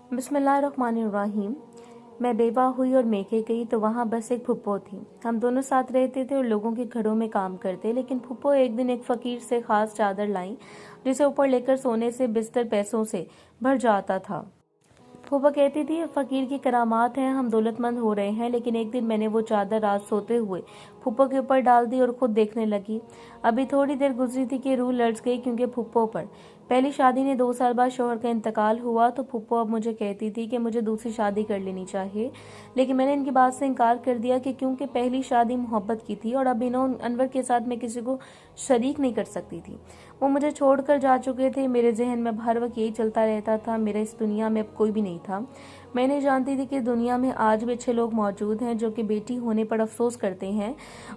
बिस्मिल्लाहिर्रहमानिर्रहीम। मैं बेवा हुई और मेके गई तो वहाँ बस एक फुप्पो थी। हम दोनों साथ रहते थे और लोगों के घरों में काम करते, लेकिन फुप्पो एक दिन एक फकीर से खास चादर लाई जिसे ऊपर लेकर सोने से बिस्तर पैसों से भर जाता था। फूफा कहती थी, फकीर की करामात है, हम दौलतमंद हो रहे हैं। लेकिन एक दिन मैंने वो चादर रात सोते हुए फूफो के ऊपर डाल दी और खुद देखने लगी। अभी थोड़ी देर गुजरी थी कि रूह लर्ज गई, क्योंकि फूफो पर पहली शादी ने 2 साल बाद शौहर का इंतकाल हुआ। तो फूफो अब मुझे कहती थी कि मुझे दूसरी शादी कर लेनी चाहिए, लेकिन मैंने इनकी बात से इनकार कर दिया कि क्योंकि पहली शादी मोहब्बत की थी और अब इन्होंने अनवर के साथ मैं किसी को शरीक नहीं कर सकती थी। वो मुझे छोड़कर जा चुके थे। मेरे जहन में हर वक्त यही चलता रहता था, मेरे इस दुनिया में अब कोई भी नहीं था। मैं नहीं जानती थी कि दुनिया में आज भी अच्छे लोग मौजूद हैं जो कि बेटी होने पर अफसोस करते हैं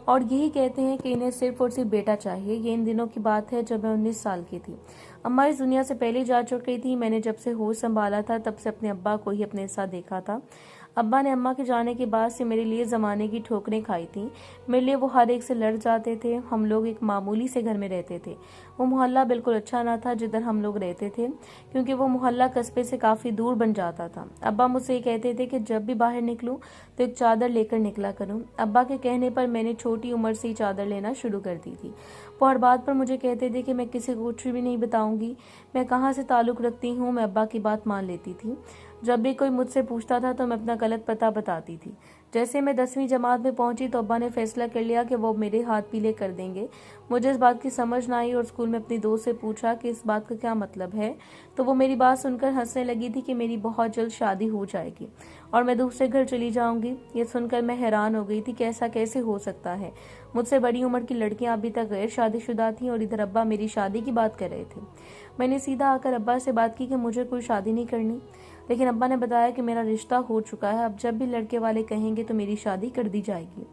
और यही कहते हैं कि इन्हें सिर्फ और सिर्फ बेटा चाहिए। ये इन दिनों की बात है जब मैं 19 साल की थी। अम्मा इस दुनिया से पहले जा चुकी थी। मैंने जब से होश संभाला था तब से अपने अब्बा को ही अपने साथ देखा था। अब्बा ने अम्मा के जाने के बाद से मेरे लिए ज़माने की ठोकरें खाई थी। मेरे लिए वो हर एक से लड़ जाते थे। हम लोग एक मामूली से घर में रहते थे। वो मोहल्ला बिल्कुल अच्छा ना था जिधर हम लोग रहते थे, क्योंकि वो मोहल्ला कस्बे से काफ़ी दूर बन जाता था। अब्बा मुझसे ये कहते थे कि जब भी बाहर निकलूं तो एक चादर लेकर निकला करूं। अब्बा के कहने पर मैंने छोटी उम्र से ही चादर लेना शुरू कर दी थी। वो हर बात पर मुझे कहते थे कि मैं किसी को कुछ भी नहीं बताऊंगी, मैं कहाँ से ताल्लुक़ रखती हूँ। मैं अब्बा की बात मान लेती थी। जब भी कोई मुझसे पूछता था तो मैं अपना गलत पता बताती थी। जैसे मैं 10वीं जमात में पहुंची तो अब्बा ने फैसला कर लिया कि वो मेरे हाथ पीले कर देंगे। मुझे इस बात की समझ ना आई और स्कूल में अपनी दोस्त से पूछा कि इस बात का क्या मतलब है, तो वो मेरी बात सुनकर हंसने लगी थी कि मेरी बहुत जल्द शादी हो जाएगी और मैं दूसरे घर चली जाऊंगी। ये सुनकर मैं हैरान हो गई थी कि ऐसा कैसे हो सकता है। मुझसे बड़ी उम्र की लड़कियां अभी तक गैर शादीशुदा थीं और इधर अब्बा मेरी शादी की बात कर रहे थे। मैंने सीधा आकर अब्बा से बात की कि मुझे कोई शादी नहीं करनी, लेकिन अब्बा ने बताया कि मेरा रिश्ता हो चुका है, अब जब भी लड़के वाले कहेंगे तो मेरी शादी कर दी जाएगी।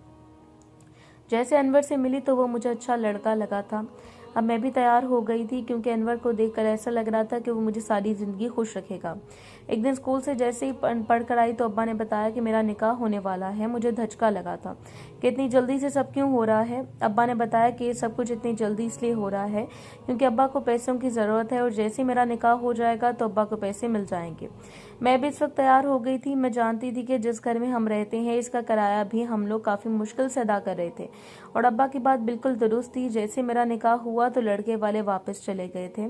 जैसे अनवर से मिली तो वो मुझे अच्छा लड़का लगा था। अब मैं भी तैयार हो गई थी, क्योंकि अनवर को देखकर ऐसा लग रहा था कि वो मुझे सारी जिंदगी खुश रखेगा। एक दिन स्कूल से जैसे ही पढ़ कर आई तो अब्बा ने बताया कि मेरा निकाह होने वाला है। मुझे धचका लगा था कि इतनी जल्दी से सब क्यों हो रहा है। अब्बा ने बताया कि ये सब कुछ इतनी जल्दी इसलिए हो रहा है क्योंकि अब्बा को पैसों की ज़रूरत है और जैसे ही मेरा निकाह हो जाएगा तो अब्बा को पैसे मिल जाएंगे। मैं भी इस वक्त तैयार हो गई थी। मैं जानती थी कि जिस घर में हम रहते हैं इसका किराया भी हम लोग काफ़ी मुश्किल से अदा कर रहे थे और अब्बा की बात बिल्कुल दुरुस्त थी। जैसे मेरा निकाह हुआ तो लड़के वाले वापस चले गए थे।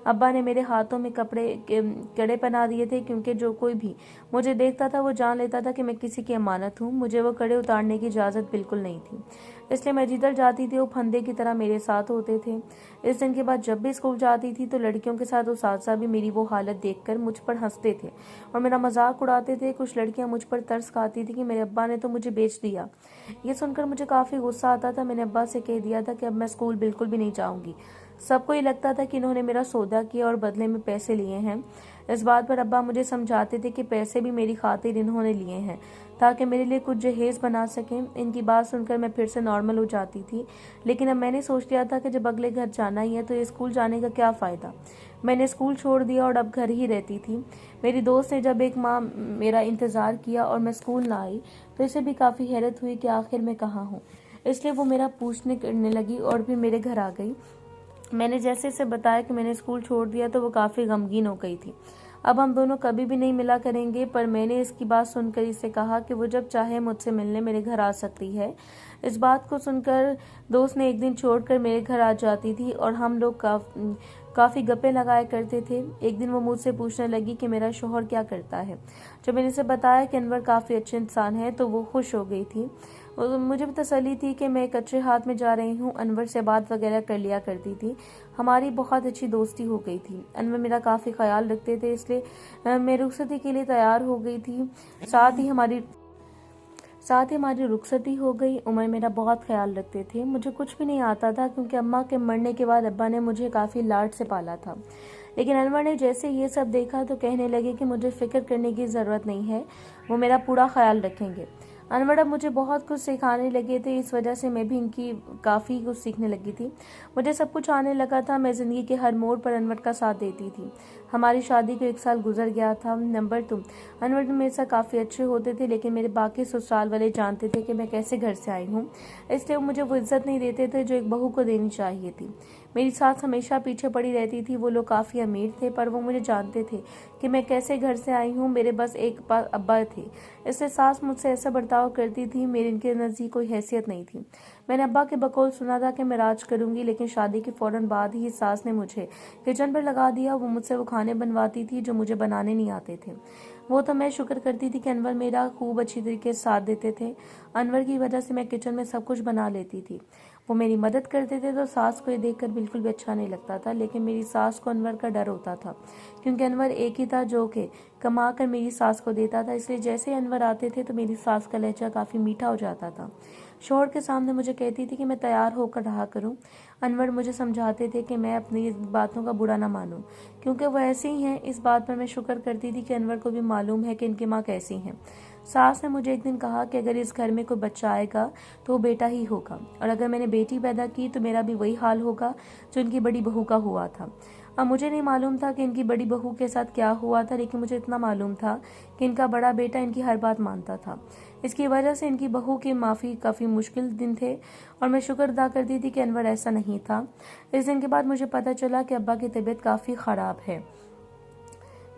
अब्बा ने मेरे हाथों में कड़े पहना दिए थे, क्योंकि जो कोई भी मुझे देखता था वो जान लेता था कि मैं किसी की अमानत हूँ। मुझे वो कड़े उतारने की इजाज़त बिल्कुल नहीं थी, इसलिए मैं जिधर जाती थी वो फंदे की तरह मेरे साथ होते थे। इस दिन के बाद जब भी स्कूल जाती थी तो लड़कियों के साथ उस्ताद भी मेरी वो हालत देखकर मुझ पर हंसते थे और मेरा मजाक उड़ाते थे। कुछ लड़कियां मुझ पर तरस खाती थी कि मेरे अब्बा ने तो मुझे बेच दिया। ये सुनकर मुझे काफ़ी गुस्सा आता था। मैंने अब्बा से कह दिया था कि अब मैं स्कूल बिल्कुल भी नहीं जाऊंगी। सबको ये लगता था कि इन्होंने मेरा सौदा किया और बदले में पैसे लिए हैं। इस बात पर अब्बा मुझे समझाते थे कि पैसे भी मेरी खातिर इन्होंने लिए हैं ताकि मेरे लिए कुछ जहेज बना सकें। इनकी बात सुनकर मैं फिर से नॉर्मल हो जाती थी, लेकिन अब मैंने सोच लिया था कि जब अगले घर जाना ही है तो ये स्कूल जाने का क्या फ़ायदा। मैंने स्कूल छोड़ दिया और अब घर ही रहती थी। मेरी दोस्त ने जब एक माह मेरा इंतज़ार किया और मैं स्कूल ना आई तो इसे भी काफ़ी हैरत हुई कि आखिर मैं कहाँ हूँ, इसलिए वो मेरा पूछने करने लगी और फिर मेरे घर आ गई। मैंने जैसे इसे बताया कि मैंने स्कूल छोड़ दिया तो वो काफ़ी गमगीन हो गई थी। अब हम दोनों कभी भी नहीं मिला करेंगे, पर मैंने इसकी बात सुनकर इसे कहा कि वो जब चाहे मुझसे मिलने मेरे घर आ सकती है। इस बात को सुनकर दोस्त ने एक दिन छोड़कर मेरे घर आ जाती थी और हम लोग काफ़ी गप्पे लगाया करते थे। एक दिन वो मुझसे पूछने लगी कि मेरा शौहर क्या करता है। जब मैंने इसे बताया कि अनवर काफ़ी अच्छे इंसान है तो वो खुश हो गई थी। मुझे भी तसल्ली थी कि मैं एक अच्छे हाथ में जा रही हूँ। अनवर से बात वगैरह कर लिया करती थी। हमारी बहुत अच्छी दोस्ती हो गई थी। अनवर मेरा काफ़ी ख्याल रखते थे, इसलिए मैं रुखसती के लिए तैयार हो गई थी। साथ ही हमारी रुखसती हो गई। उमर मेरा बहुत ख्याल रखते थे। मुझे कुछ भी नहीं आता था, क्योंकि अम्मा के मरने के बाद अब्बा ने मुझे काफ़ी लाड से पाला था। लेकिन अनवर ने जैसे ये सब देखा तो कहने लगे कि मुझे फ़िक्र करने की ज़रूरत नहीं है, वो मेरा पूरा ख्याल रखेंगे। अनवर अब मुझे बहुत कुछ सिखाने लगे थे, इस वजह से मैं भी इनकी काफ़ी कुछ सीखने लगी थी। मुझे सब कुछ आने लगा था। मैं ज़िंदगी के हर मोड़ पर अनवर का साथ देती थी। हमारी शादी को 1 साल गुजर गया था। नंबर 2, अनवर मेरे साथ काफ़ी अच्छे होते थे, लेकिन मेरे बाकी ससुराल वाले जानते थे कि मैं कैसे घर से आई हूँ, इसलिए मुझे वो इज्जत नहीं देते थे जो एक बहू को देनी चाहिए थी। मेरी सास हमेशा पीछे पड़ी रहती थी। वो लोग काफ़ी अमीर थे, पर वो मुझे जानते थे कि मैं कैसे घर से आई हूँ। मेरे बस एक अब्बा थे, इसलिए सास मुझसे ऐसा बर्ताव करती थी। मेरी इनके नज़दीक कोई हैसियत नहीं थी। मैंने अब्बा के बकौल सुना था कि मैं राज करूंगी, लेकिन शादी के फौरन बाद ही सास ने मुझे किचन पर लगा दिया। वो मुझसे वो खाने बनवाती थी जो मुझे बनाने नहीं आते थे। वो तो मैं शुक्र करती थी कि अनवर मेरा खूब अच्छी तरीके से साथ देते थे। अनवर की वजह से मैं किचन में सब कुछ बना लेती थी। वो मेरी मदद करते थे तो सास को ये देखकर बिल्कुल भी अच्छा नहीं लगता था, लेकिन मेरी सास को अनवर का डर होता था, क्योंकि अनवर एक ही था जो कि कमा कर मेरी सास को देता था। इसलिए जैसे ही अनवर आते थे तो मेरी सास का लहजा काफ़ी मीठा हो जाता था। शोहर के सामने मुझे कहती थी कि मैं तैयार होकर रहा करूं। अनवर मुझे समझाते थे कि मैं अपनी बातों का बुरा ना मानूं, क्योंकि वो ऐसे ही हैं। इस बात पर मैं शुक्र करती थी कि अनवर को भी मालूम है कि इनकी माँ कैसी हैं। सास ने मुझे एक दिन कहा कि अगर इस घर में कोई बच्चा आएगा तो वो बेटा ही होगा, और अगर मैंने बेटी पैदा की तो मेरा भी वही हाल होगा जो इनकी बड़ी बहू का हुआ था। अब मुझे नहीं मालूम था कि इनकी बड़ी बहू के साथ क्या हुआ था, लेकिन मुझे इतना मालूम था कि इनका बड़ा बेटा इनकी हर बात मानता था। इसकी वजह से इनकी बहू की माफ़ी काफ़ी मुश्किल दिन थे, और मैं शुक्र अदा करती थी कि अनवर ऐसा नहीं था। इस दिन के बाद मुझे पता चला कि अब्बा की तबीयत काफ़ी ख़राब है।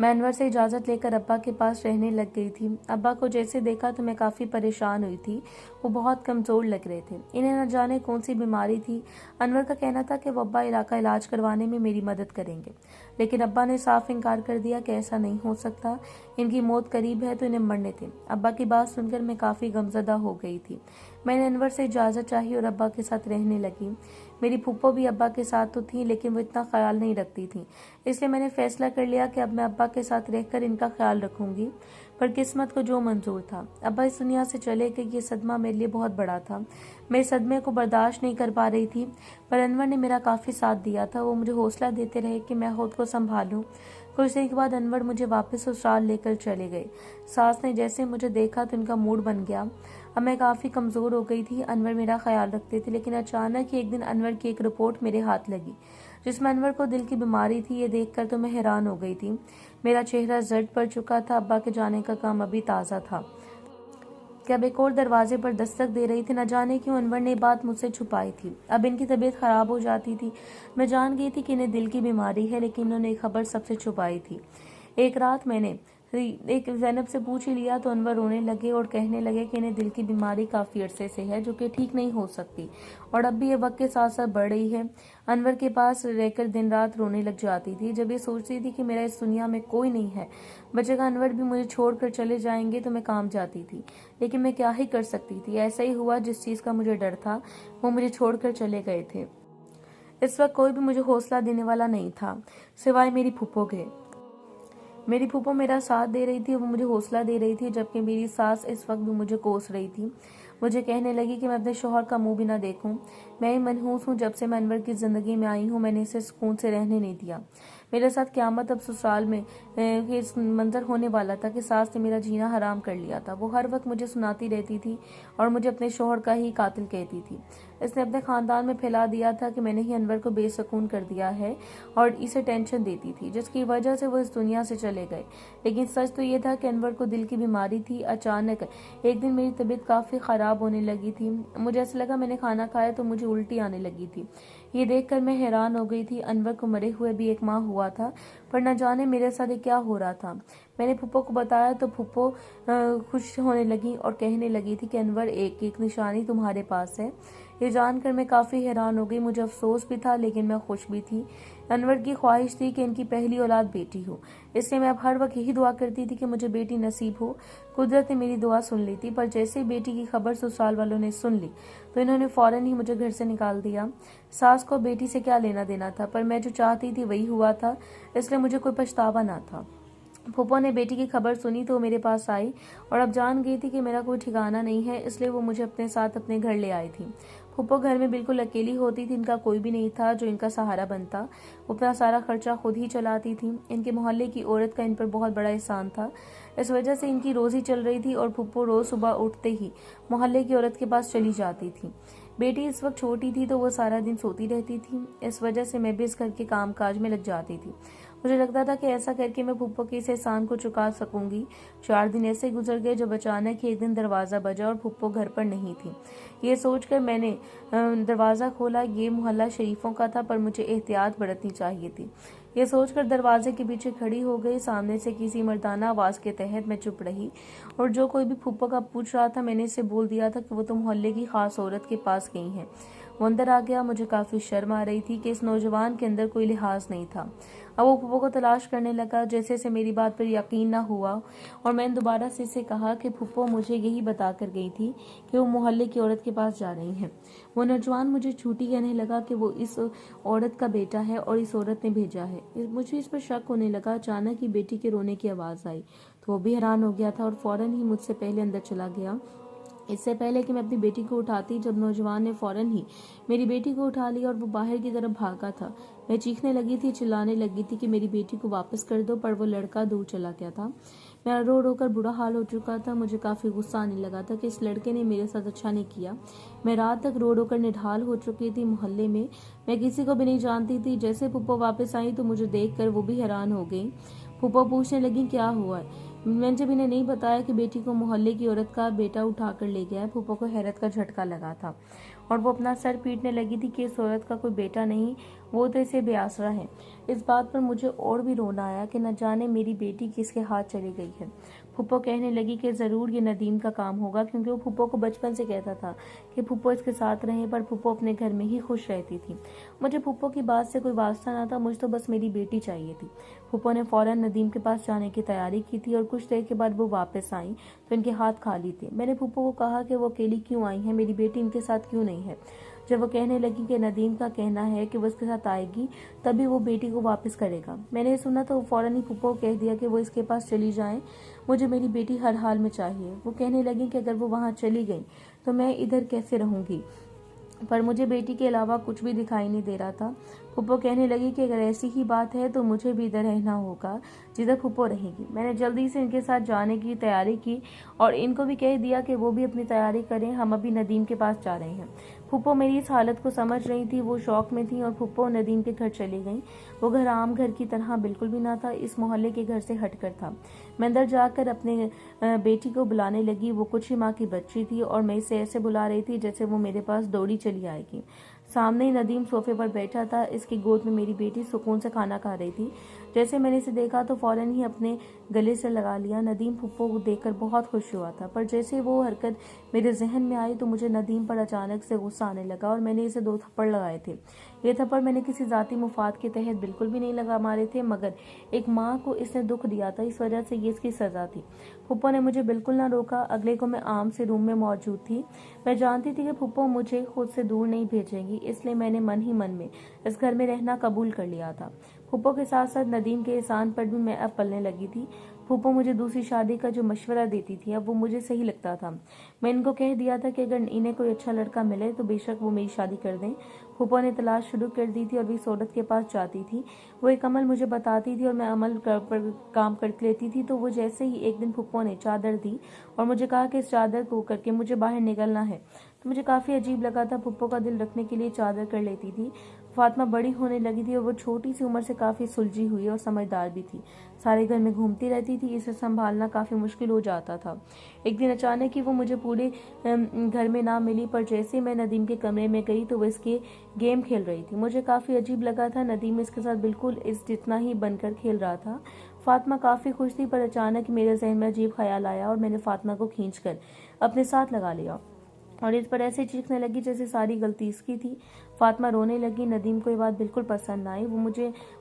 मैं अनवर से इजाज़त लेकर अब्बा के पास रहने लग गई थी। अब्बा को जैसे देखा तो मैं काफ़ी परेशान हुई थी। वो बहुत कमज़ोर लग रहे थे। इन्हें न जाने कौन सी बीमारी थी। अनवर का कहना था कि वो अब्बा इलाका इलाज करवाने में मेरी मदद करेंगे, लेकिन अब्बा ने साफ इनकार कर दिया कि ऐसा नहीं हो सकता, इनकी मौत करीब है तो इन्हें मरने थे। अब्बा की बात सुनकर मैं काफ़ी गमज़दा हो गई थी। मैंने अनवर से इजाज़त चाही और अब्बा के साथ रहने लगी। मेरी फूफो भी अब्बा के साथ तो थी, लेकिन वो इतना ख्याल नहीं रखती थी। इसलिए मैंने फैसला कर लिया कि अब मैं अब्बा के साथ रहकर इनका ख्याल रखूंगी। पर किस्मत को जो मंजूर था। अब्बा इस दुनिया से चले गए। ये सदमा मेरे लिए बहुत बड़ा था। मैं इस सदमे को बर्दाश्त नहीं कर पा रही थी, पर अनवर ने मेरा काफ़ी साथ दिया था। वो मुझे हौसला देते रहे कि मैं खुद को संभालूं। कुछ देर के बाद अनवर मुझे वापस ससुराल लेकर चले गए। सास ने जैसे मुझे देखा तो इनका मूड बन गया। अब मैं काफ़ी कमज़ोर हो गई थी। अनवर मेरा ख्याल रखते थे, लेकिन अचानक ही एक दिन अनवर की एक रिपोर्ट मेरे हाथ लगी, जिसमें अनवर को दिल की बीमारी थी। ये देखकर तो मैं हैरान हो गई थी। मेरा चेहरा जर्द पड़ चुका था। अब्बा के जाने का काम अभी ताज़ा था कि अब एक और दरवाजे पर दस्तक दे रही थी। न जाने क्यों अनवर ने बात मुझसे छुपाई थी। अब इनकी तबीयत ख़राब हो जाती थी। मैं जान गई थी कि इन्हें दिल की बीमारी है, लेकिन इन्होंने एक खबर सबसे छुपाई थी। एक रात मैंने एक ज़ैनब से पूछ ही लिया तो अनवर रोने लगे और कहने लगे कि इन्हें दिल की बीमारी काफ़ी अरसे से है, जो कि ठीक नहीं हो सकती, और अब भी ये वक्त के साथ साथ बढ़ रही है। अनवर के पास रहकर दिन रात रोने लग जाती थी। जब ये सोचती थी कि मेरा इस दुनिया में कोई नहीं है, बचेगा, अनवर भी मुझे छोड़कर चले जाएंगे, तो मैं काम जाती थी। लेकिन मैं क्या ही कर सकती थी। ऐसा ही हुआ। जिस चीज़ का मुझे डर था वो मुझे छोड़कर चले गए थे। इस वक्त कोई भी मुझे हौसला देने वाला नहीं था, सिवाय मेरी फूफो के। मेरी फूफो मेरा साथ दे रही थी, वो मुझे हौसला दे रही थी, जबकि मेरी सास इस वक्त भी मुझे कोस रही थी। मुझे कहने लगी कि मैं अपने शौहर का मुंह भी ना देखूं। मैं ही मनहूस हूँ। जब से मैं अनवर की ज़िंदगी में आई हूँ, मैंने इसे सुकून से रहने नहीं दिया। मेरे साथ क़यामत अब ससुराल में इस मंजर होने वाला था कि सास ने मेरा जीना हराम कर लिया था। वो हर वक्त मुझे सुनाती रहती थी और मुझे अपने शौहर का ही कातिल कहती थी। इसने अपने ख़ानदान में फैला दिया था कि मैंने ही अनवर को बेसुकून कर दिया है और इसे टेंशन देती थी, जिसकी वजह से वो इस दुनिया से चले गए। लेकिन सच तो ये था कि अनवर को दिल की बीमारी थी। अचानक एक दिन मेरी तबीयत काफ़ी ख़राब होने लगी थी। मुझे ऐसा लगा मैंने खाना खाया तो मुझे उल्टी आने लगी थी। ये देखकर मैं हैरान हो गई थी। अनवर को मरे हुए भी एक माह हुआ था, पर न जाने मेरे साथ ये क्या हो रहा था। मैंने फूफो को बताया तो फूफो खुश होने लगी और कहने लगी थी कि अनवर एक एक निशानी तुम्हारे पास है। ये जानकर मैं काफ़ी हैरान हो गई। मुझे अफसोस भी था, लेकिन मैं खुश भी थी। अनवर की ख्वाहिश थी कि इनकी पहली औलाद बेटी हो, इसलिए मैं अब हर वक्त यही दुआ करती थी कि मुझे बेटी नसीब हो। कुदरत ने मेरी दुआ सुन ली थी, पर जैसे ही बेटी की खबर ससुराल वालों ने सुन ली तो इन्होंने फ़ौरन ही मुझे घर से निकाल दिया। सास को बेटी से क्या लेना देना था, पर मैं जो चाहती थी वही हुआ था, इसलिए मुझे कोई पछतावा ना था। फूफो ने बेटी की खबर सुनी तो मेरे पास आई और अब जान गई थी कि मेरा कोई ठिकाना नहीं है, इसलिए वो मुझे अपने साथ अपने घर ले आई थी। फूफो घर में बिल्कुल अकेली होती थी। इनका कोई भी नहीं था जो इनका सहारा बनता। वो अपना सारा खर्चा खुद ही चलाती थी। इनके मोहल्ले की औरत का इन पर बहुत बड़ा एहसान था। इस वजह से इनकी रोज़ी चल रही थी और फूफो रोज़ सुबह उठते ही मोहल्ले की औरत के पास चली जाती थी। बेटी इस वक्त छोटी थी तो वो सारा दिन सोती रहती थी। इस वजह से मैं भी इस घर के काम काज में लग जाती थी। मुझे लगता था कि ऐसा करके मैं फूफो के इस एहसान को चुका सकूंगी। 4 दिन ऐसे गुजर गए जब अचानक ही एक दिन दरवाज़ा बजा और फूफो घर पर नहीं थी। ये सोचकर मैंने दरवाज़ा खोला। ये मोहल्ला शरीफों का था, पर मुझे एहतियात बरतनी चाहिए थी। ये सोचकर दरवाजे के पीछे खड़ी हो गई। सामने से किसी मर्दाना आवाज़ के तहत मैं चुप रही, और जो कोई भी फूफो का पूछ रहा था मैंने इसे बोल दिया था कि वो तो मोहल्ले की खास औरत के पास गई हैं। वो अंदर आ गया। मुझे काफ़ी शर्म आ रही थी कि इस नौजवान के अंदर कोई लिहाज नहीं था। अब वो फूफो को तलाश करने लगा। जैसे से मेरी बात पर यकीन ना हुआ और मैंने दोबारा से इसे कहा कि फूफो मुझे यही बता कर गई थी कि वो मोहल्ले की औरत के पास जा रही हैं। वो नौजवान मुझे झूठी कहने लगा कि वो इस औरत का बेटा है और इस औरत ने भेजा है। मुझे इस पर शक होने लगा। अचानक ही बेटी के रोने की आवाज़ आई तो वो भी हैरान हो गया था और फौरन ही मुझसे पहले अंदर चला गया। इससे पहले कि मैं अपनी बेटी को उठाती, जब नौजवान ने फौरन ही मेरी बेटी को उठा लिया और वो बाहर की तरफ भागा था। मैं चीखने लगी थी, चिल्लाने लगी थी कि मेरी बेटी को वापस कर दो, पर वो लड़का दूर चला गया था। मैं रो रो कर बुरा हाल हो चुका था। मुझे काफ़ी गुस्सा आने लगा था कि इस लड़के ने मेरे साथ अच्छा नहीं किया। मैं रात तक रो रो कर निढाल हो चुकी थी। मोहल्ले में मैं किसी को भी नहीं जानती थी। जैसे फूफो वापस आई तो मुझे देख कर वो भी हैरान हो गई। फूफो पूछने लगी क्या हुआ है। मैंने जब इन्हें नहीं बताया कि बेटी को मोहल्ले की औरत का बेटा उठा कर ले गया है, फूफो को हैरत का झटका लगा था और वो अपना सर पीटने लगी थी कि इस औरत का कोई बेटा नहीं, वो तो इसे बेआसरा है। इस बात पर मुझे और भी रोना आया कि न जाने मेरी बेटी किसके हाथ चली गई है। फूफो कहने लगी कि ज़रूर ये नदीम का काम होगा, क्योंकि वो फूफो को बचपन से कहता था कि फूफो इसके साथ रहे, पर फूफो अपने घर में ही खुश रहती थी। मुझे फूफो की बात से कोई वास्ता ना था, मुझे तो बस मेरी बेटी चाहिए थी। फूफो ने फौरन नदीम के पास जाने की तैयारी की थी और कुछ देर के बाद वो वापस आई तो इनके हाथ खाली थे। मैंने फूफो को कहा कि वो अकेली क्यों आई है, मेरी बेटी इनके साथ क्यों नहीं है। जब वो कहने लगी कि नदीम का कहना है कि वो इसके साथ आएगी तभी वो बेटी को वापस करेगा। मैंने सुना तो फौरन ही फूफो को कह दिया कि वो इसके पास चली जाएं, मुझे मेरी बेटी हर हाल में चाहिए। वो कहने लगी कि अगर वो वहाँ चली गई तो मैं इधर कैसे रहूँगी, पर मुझे बेटी के अलावा कुछ भी दिखाई नहीं दे रहा था। फूफो कहने लगी कि अगर ऐसी ही बात है तो मुझे भी इधर रहना होगा जिधर फूफो रहेगी। मैंने जल्दी से इनके साथ जाने की तैयारी की और इनको भी कह दिया कि वो भी अपनी तैयारी करें, हम अभी नदीम के पास जा रहे हैं। फूफो मेरी इस हालत को समझ रही थी, वो शौक में थी और फूफो नदीम के घर चली गई। वो घर आम घर की तरह बिल्कुल भी ना था, इस मोहल्ले के घर से हटकर था। मैं अंदर जाकर अपने बेटी को बुलाने लगी। वो कुछ ही माह की बच्ची थी और मैं इसे ऐसे बुला रही थी जैसे वो मेरे पास दौड़ी चली आएगी। सामने ही नदीम सोफे पर बैठा था, इसकी गोद में मेरी बेटी सुकून से खाना खा रही थी। जैसे मैंने इसे देखा तो फौरन ही अपने गले से लगा लिया। नदीम फूफो को देखकर बहुत खुश हुआ था, पर जैसे वो हरकत मेरे जहन में आई तो मुझे नदीम पर अचानक से गुस्सा आने लगा और मैंने इसे 2 थप्पड़ लगाए थे। ये थप्पड़ मैंने किसी जाती मुफाद के तहत बिल्कुल भी नहीं लगा मारे थे, मगर एक माँ को इसने दुख दिया था, इस वजह से ये इसकी सजा थी। फूफो ने मुझे बिल्कुल ना रोका। अगले को मैं आम से रूम में मौजूद थी। मैं जानती थी कि फूफो मुझे खुद से दूर नहीं भेजेंगी, इसलिए मैंने मन ही मन में इस घर में रहना कबूल कर लिया था। फूफो के साथ साथ नदीम के एहसान पर भी मैं अब पलने लगी थी। फूफो मुझे दूसरी शादी का जो मशवरा देती थी अब वो मुझे सही लगता था। मैं इनको कह दिया था कि अगर इन्हें कोई अच्छा लड़का मिले तो बेशक वो मेरी शादी कर दें। फूफो ने तलाश शुरू कर दी थी और इस औरत के पास जाती थी। वो एक अमल मुझे बताती थी और मैं अमल पर काम कर लेती थी। तो वो जैसे ही एक दिन फूफो ने चादर दी और मुझे कहा कि इस चादर को करके मुझे बाहर निकलना है, तो मुझे काफ़ी अजीब लगा था। फूफो का दिल रखने के लिए चादर कर लेती थी। फातिमा बड़ी होने लगी थी और वो छोटी सी उम्र से काफ़ी सुलझी हुई और समझदार भी थी। सारे घर में घूमती रहती थी, इसे संभालना काफ़ी मुश्किल हो जाता था। एक दिन अचानक ही वो मुझे पूरे घर में ना मिली, पर जैसे मैं नदीम के कमरे में गई तो वो इसके गेम खेल रही थी। मुझे काफ़ी अजीब लगा था। नदीम इसके साथ बिल्कुल इस जितना ही बनकर खेल रहा था। फातिमा काफ़ी खुश थी, पर अचानक मेरे जहन में अजीब ख्याल आया और मैंने फातिमा को खींचकर अपने साथ लगा लिया और इस पर ऐसे चीखने लगी जैसे सारी गलती इसकी थी। फातिमा रोने लगी। नदीम को ये बात बिल्कुल पसंद ना आई। वो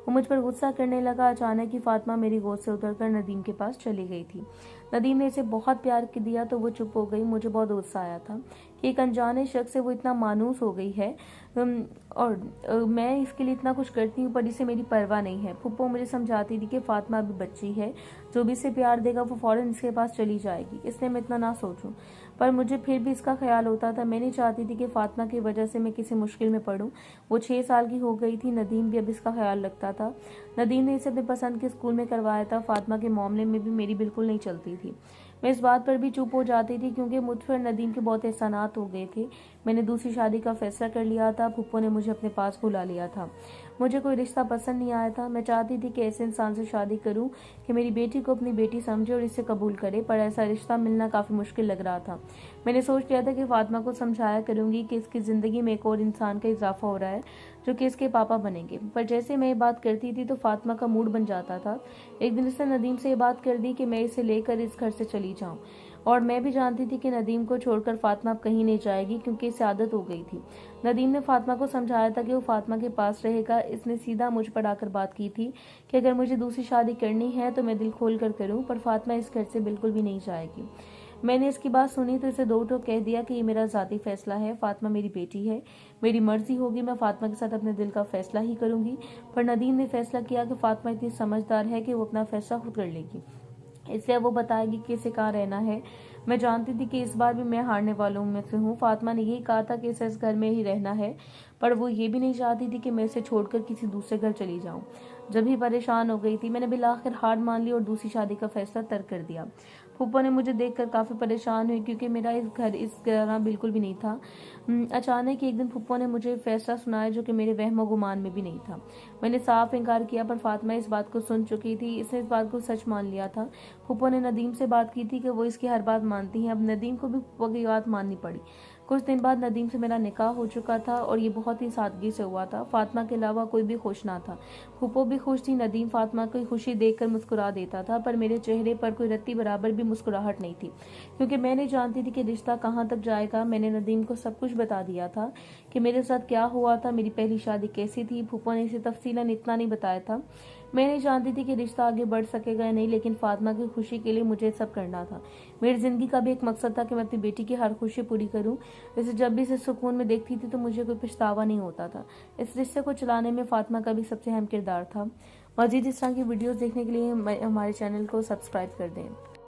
मुझ पर गुस्सा करने लगा। अचानक ही फातिमा मेरी गोद से उतरकर नदीम के पास चली गई थी। नदीम ने इसे बहुत प्यार दिया तो वो चुप हो गई। मुझे बहुत गुस्सा आया था कि एक अनजाने शख्स से वो इतना मानूस हो गई है और मैं इसके लिए इतना कुछ करती हूँ पर इसे मेरी परवाह नहीं है। फूफो मुझे समझाती थी कि फातिमा अभी बच्ची है, जो भी इसे प्यार देगा वो फौरन इसके पास चली जाएगी, इसलिए मैं इतना ना सोचूं। पर मुझे फिर भी इसका ख्याल होता था। मैं नहीं चाहती थी कि फातिमा की वजह से मैं किसी मुश्किल में पड़ूं। वो 6 साल की हो गई थी। नदीम भी अब इसका ख्याल रखता था। नदीम ने इसे अपने पसंद के स्कूल में करवाया था। फातिमा के मामले में भी मेरी बिल्कुल नहीं चलती थी। मैं इस बात पर भी चुप हो जाती थी क्योंकि मुझ पर नदीम के बहुत एहसानात हो गए थे। मैंने दूसरी शादी का फैसला कर लिया था। फूफो ने मुझे अपने पास बुला लिया था। मुझे कोई रिश्ता पसंद नहीं आया था। मैं चाहती थी कि ऐसे इंसान से शादी करूं कि मेरी बेटी को अपनी बेटी समझे और इसे कबूल करे, पर ऐसा रिश्ता मिलना काफ़ी मुश्किल लग रहा था। मैंने सोच लिया था कि फातिमा को समझाया करूंगी कि इसकी ज़िंदगी में एक और इंसान का इजाफा हो रहा है जो कि इसके पापा बनेंगे। पर जैसे मैं ये बात करती थी तो फातिमा का मूड बन जाता था। एक दिन उसने नदीम से ये बात कर दी कि मैं इसे लेकर इस घर से चली जाऊँ, और मैं भी जानती थी कि नदीम को छोड़कर फातिमा अब कहीं नहीं जाएगी क्योंकि इसे आदत हो गई थी। नदीम ने फातिमा को समझाया था कि वो फातिमा के पास रहेगा। इसने सीधा मुझ पर आकर बात की थी कि अगर मुझे दूसरी शादी करनी है तो मैं दिल खोल कर करूं, पर फातिमा इस घर से बिल्कुल भी नहीं जाएगी। मैंने इसकी बात सुनी तो इसे दो टोक कह दिया कि ये मेरा ज़ाती फैसला है, फातिमा मेरी बेटी है, मेरी मर्जी होगी, मैं फातिमा के साथ अपने दिल का फैसला ही करूंगी। पर नदीम ने फैसला किया कि फातिमा इतनी समझदार है कि वो अपना फैसला खुद कर लेगी, इसलिए वो बताएगी कि इसे कहाँ रहना है। मैं जानती थी कि इस बार भी मैं हारने वालों में से हूँ। फातिमा ने यही कहा था कि इसे इस घर में ही रहना है, पर वो ये भी नहीं चाहती थी कि मैं इसे छोड़कर किसी दूसरे घर चली जाऊँ। जब भी परेशान हो गई थी, मैंने बिलाखिर हार मान ली और दूसरी शादी का फैसला तर्क कर दिया। फूफो ने मुझे देखकर काफ़ी परेशान हुई क्योंकि मेरा इस तरह बिल्कुल भी नहीं था। अचानक एक दिन फूफो ने मुझे फैसला सुनाया जो कि मेरे वहम गुमान में भी नहीं था। मैंने साफ इनकार किया, पर फातिमा इस बात को सुन चुकी थी। इसने इस बात को सच मान लिया था। फूफो ने नदीम से बात की थी कि वो इसकी हर बात मानती हैं। अब नदीम को भी फूफो की बात माननी पड़ी। कुछ दिन बाद नदीम से मेरा निकाह हो चुका था और ये बहुत ही सादगी से हुआ था। फातिमा के अलावा कोई भी खुश ना था। फूफो भी खुश थी। नदीम फातिमा की खुशी देखकर मुस्कुरा देता था, पर मेरे चेहरे पर कोई रत्ती बराबर भी मुस्कुराहट नहीं थी, क्योंकि मैं नहीं जानती थी कि रिश्ता कहाँ तक जाएगा। मैंने नदीम को सब कुछ बता दिया था कि मेरे साथ क्या हुआ था, मेरी पहली शादी कैसी थी। फूफो ने इसे तफसीलन इतना नहीं बताया था। मैं नहीं जानती थी कि रिश्ता आगे बढ़ सकेगा या नहीं, लेकिन फातिमा की खुशी के लिए मुझे सब करना था। मेरी जिंदगी का भी एक मकसद था कि मैं अपनी बेटी की हर खुशी पूरी करूं। वैसे जब भी इसे सुकून में देखती थी तो मुझे कोई पछतावा नहीं होता था। इस रिश्ते को चलाने में फातिमा का भी सबसे अहम किरदार था। मजीद इस तरह की वीडियोस देखने के लिए हमारे चैनल को सब्सक्राइब कर दें।